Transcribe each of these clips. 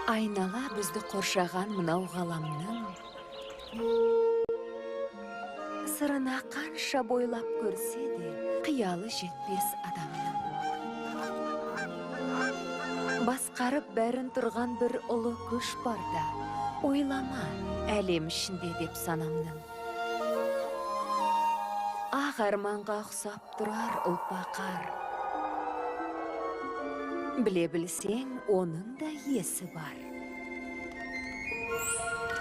Айнала бізді қоршаған мынау ғаламның сырына қанша бойлап көрсе де қиялы жетпес адамның. Басқарып бәрін тұрған бір ұлы күш барда, ойлама әлем ішінде деп санамның. Ақ арманға ұқсап тұрар ұлпақар. Біле білсең, оның да есі бар.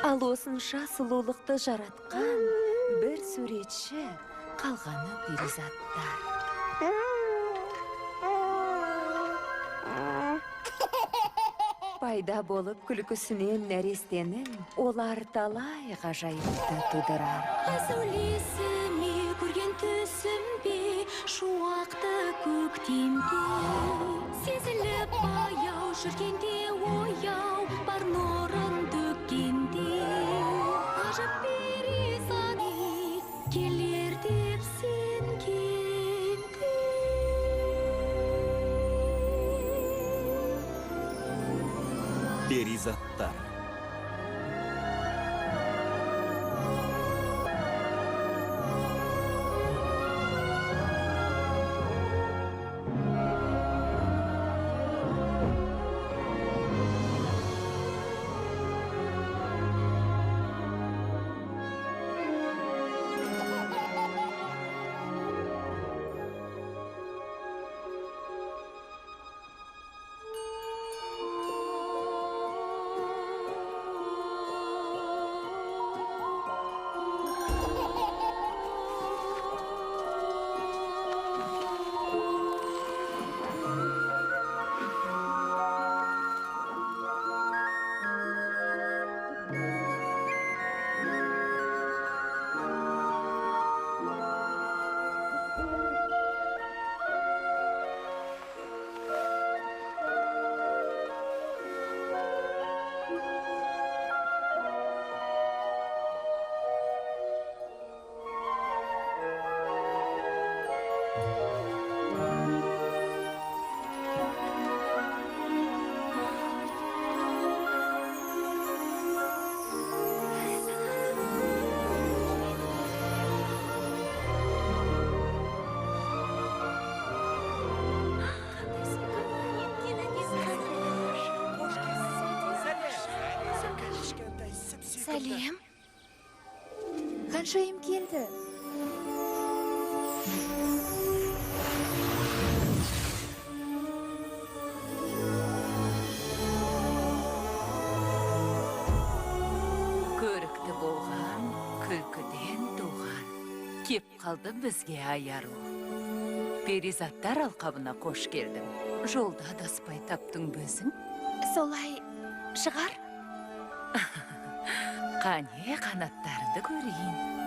Ал осынша сұлулықты жаратқан бір суретші, қалғаны перизаттар. Пайда болып күлкісінен нәрестенің, олар талай ғажайыпты тудырар. Сөйлесіме көрген түсімбе, шуақты көктемде. Сезіліп баяу жүргенде ояу, бар нұрын төккенде. Ғажап перизат келер деп сенгенде. Перизаттар. Сәлем. Қаншайым келді? Көрікті болған, күлкіден туған. Кеп қалды бізге аяру. Перизаттар алқабына қош келдің. Жолда адаспай таптың бізің. Солай шығар? Қане қанаттарыңды көрейін.